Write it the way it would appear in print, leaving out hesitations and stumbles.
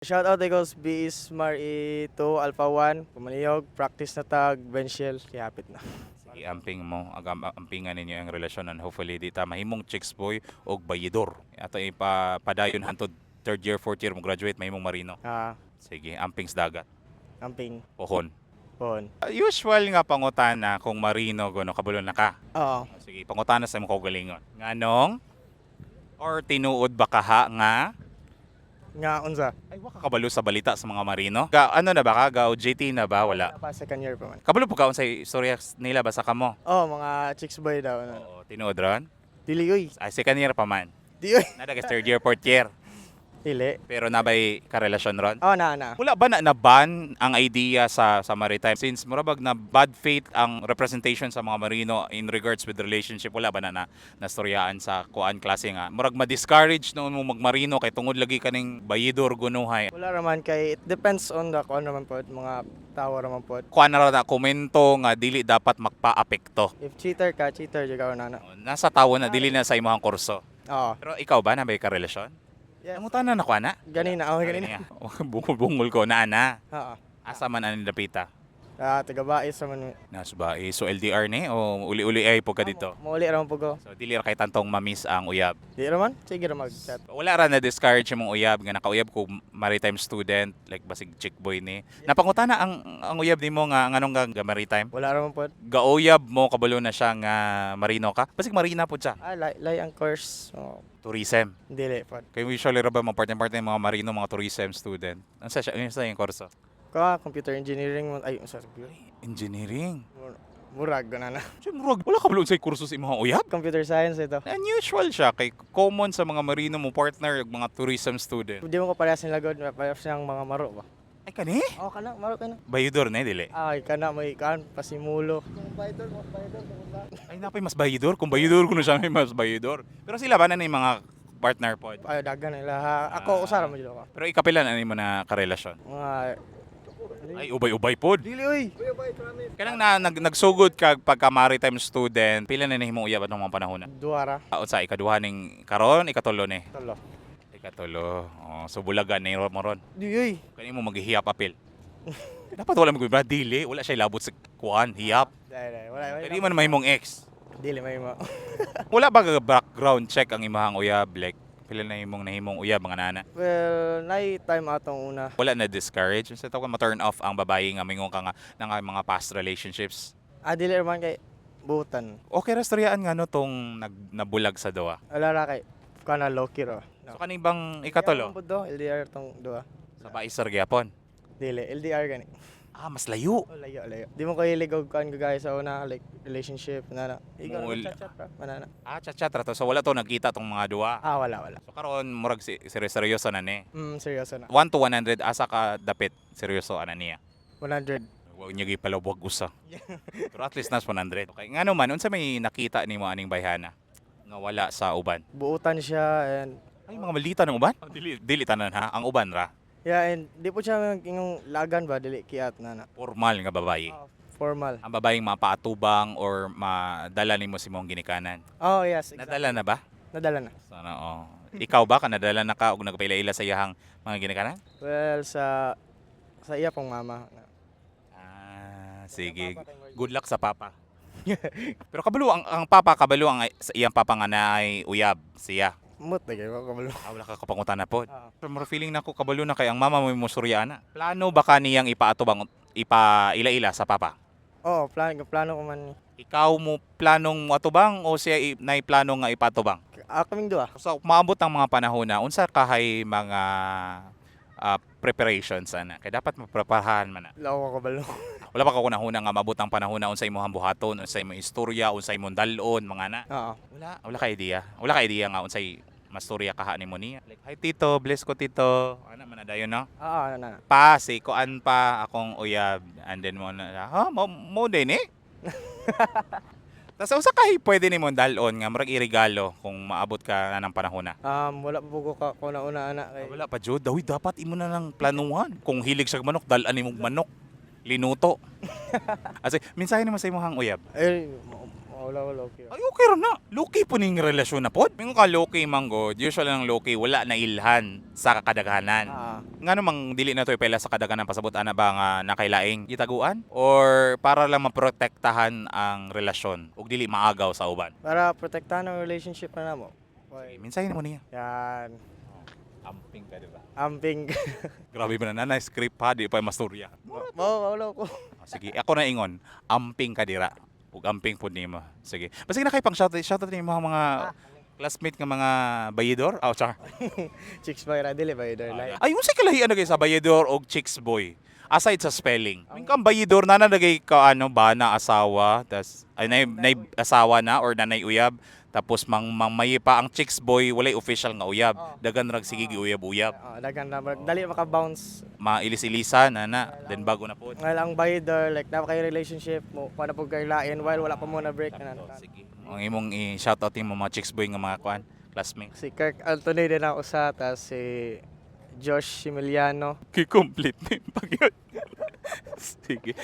Shoutout Eagles B is Mari 2 Alpha 1 Pumaniyog practice na tag benchel hapit na. Sige, amping mo, ampingan ninyo ang relasyon and hopefully di ta mahimong chicks boy o bayidor. Ato ipapadayon hantod third year, fourth year mo graduate mahimong marino. Sige, amping sa dagat. Amping Pohon. pon. Usual nga pangutana kung marino gono kabulon na ka. Oo. Sige, pangutana sa imong kaugalingon. Nganong or tinuod ba kaha nga Nga unsa? ay waka kabalo sa balita sa mga marino? Ga ano na ba ka? Ga JT na ba? Wala. Pa second year pa man. Kabalo po ka unsay istorya nila ba sa kamo? Mga chicks boy daw na. Oo, tinuod ron. Dili oy. Ay second year pa man. Di oy. Nada ka third year, fourth year. Dili. Pero nabay karelasyon ron? Na. Wala ba na ban ang idea sa maritime? Since murabag na bad faith ang representation sa mga marino in regards with relationship, wala ba na nastoryaan sa kuan klase nga? Murag ma-discourage noon mo magmarino kay tungod lagi kaning bayidor gunuhay. Wala raman kay it depends on the kuan raman pod mga tao raman pod. Kuan na ra na komento nga dili dapat magpa-apekto. If cheater ka, cheater jud na. Nasa tawo na dili na sa imong kurso. Oo. Pero ikaw ba nabay karelasyon? Yes. Namutan na kuan na? Ganina, ganina. Bungol ko na ana. Oo. Asa man ani dapita? Taga bae sa man. Nasba so LDR ni o uli-uli ay po ka dito. Mauli raman po ko. So dili ra kay tantong mamiss ang uyab. Di raman, sige ra mag-chat. Wala ra na discourage yung uyab nga nakauyab ko maritime student like basig chick boy ni. Napangutana ang uyab nimo nga nganong ga maritime. Wala raman pod. Gauyab mo kabalo na siya nga marino ka. Basig marina pud siya. Lay ang course. Tourism. Dili pod. Kay usually ra ba mga part-part mga marino mga tourism student. Unsa siya yung kurso? Computer engineering ay sa Engineering. murag ganana. Murag wala kabalo sa kurso sa imong uyab. Computer science ito. Unusual siya kay common sa mga marino mo partner ug mga tourism student. Di mo ko parehas nila god, parehas siyang mga maro ba. Ay kani? Kana maro kana. Bayidor na dili. Ay kana may pasimulo. Ay napay mas bayidor kung bayidor kuno siya may mas bayidor. Pero sila ba na ni mga partner pod? Ay dagan nila. Ako usara mo jud ako. Pero ikapilan ani mo na karelasyon? Mga Ay ubay-ubay pod. dili oy. Kanang nagsugod kag pagka maritime student, pila na nihimo uyab atong mga panahon na? Duara. Unsa ikaduha ning karon, ikatulo ni? Tolo. Ikatulo. Oh, so bulagan ni mo ron. Di oy. Kani mo maghihiyap apil. Dapat wala mo dili, wala siya labot sa kuan, hiyap. Wala. Kadi man mahimong ex. Dili may mo. Wala ba ka background check ang imahang uyab like pila na himong nahimong uyab mga nana? Well, night time atong una. Wala na discourage sa tawag ma-turn off ang babae nga mingon ka nga ng mga past relationships. Dili man kay butan. Okay ra storyaan nga no tong nabulag sa duwa. Wala ra kay kana low key ro. So kaning bang ikatulo LDR tong duha. sa paisar gyapon. Dili LDR gani. Mas layo. Layo. Di mo ko hilig og kan guys sa una like relationship na. Ikaw Mul- chat ra manana. Chat ra to. So wala to nagkita tong mga duwa. Wala. So karon murag seryoso na ni. Seryoso na. 1 to 100 asa ka dapit seryoso ana niya. 100. Wa niya gipalawag usa. Pero at least nas 100. Okay, ngano man unsa may nakita nimo aning bayhana nga wala sa uban? Buutan siya and Ay mga malita ng uban? Dili tanan ha, ang uban ra. and di po siya yung lagan ba dili kiat na. Formal nga babae. Formal. Ang babaeng mapaatubang or madala nimo si mong ginikanan. Yes. Exactly. Nadala na ba? Nadala na. Sana Ikaw ba ka nadala na ka og nagpaila-ila sa iyahang mga ginikanan? Well, sa iya pong mama. Sige. Good luck sa papa. Pero kabalo ang papa kabalo ang sa iyang papa nga naay uyab siya. Mut na kayo kabalo. Wala ka kapangutan na po. Pero more feeling na ko kabalo na kay ang mama mo musuryana. Plano ba ka niyang ipaatubang ipaila-ila sa papa? Plano ko man. Ikaw mo planong atubang o siya nay plano nga ipatubang? Kaming duha. So maabot ang mga panahon na unsa kahay mga preparations ana. Kay dapat mapreparahan man na. Lawa ko kabalo. Wala pa ka kunahuna nga maabot ang panahon na unsay imong buhaton, unsay imong istorya, unsay imong dalon, mga na. Wala ka idea. Wala ka idea nga unsay mastorya kaha nimo niya. Like, hi tito, bless ko tito. Ana man na dayon no? Na. Si kuan pa akong uyab and then mo na mo din eh. Tapos usa kay pwede nimo dalon nga murag irigalo kung maabot ka na ng panahon na. Wala pa po ko na una ana kay. Wala pa jud, dawi dapat imo na lang planuhan. Kung hilig sa manok, dalan nimo manok. Linuto. Kasi minsan mo sa imong uyab. Wala okay. Ay, okay rin na. Loki po ning relasyon na pod. Mingo ka loki manggod. Usually ang loki wala na ilhan sa kakadaghanan. Nga namang dili na to ipela sa kadaghanan pasabot ana ba nga nakailaing gitaguan or para lang maprotektahan ang relasyon ug dili maagaw sa uban. Para protektahan ang relationship na namo. Minsahin mo niya. Yan. Amping ka, di ba? Amping. Grabe ba na script pa, di pa masturya. Wala ko. Sige, ako na ingon. Amping ka dira. Ug amping po nimo. Sige. Basta na kay pang shoutout ni mga classmate nga mga bayidor. Oh, char. Chicks boy ra dili ba yun? Ay, unsay kalahian na kay sa bayidor og chicks boy? Aside sa spelling. Min kang bayidor na nagay ka ano ba na asawa, tas ay nay asawa na or nanay uyab. Tapos mayi pa ang chicks boy, walay official nga uyab. Dagan rag sige giuyab-uyab. Dagan na dali maka-bounce. Mailis-ilisan ana, then bago na po. Nga lang bayder like na kay relationship mo, kuha na pug kay lain while wala pa mo na break na. Sige. Ang imong i-shoutout mo mga chicks boy nga mga kwan, classmates. Si Kirk Anthony din ako sa tas si Josh Similiano. Ki-complete ni pag Sige.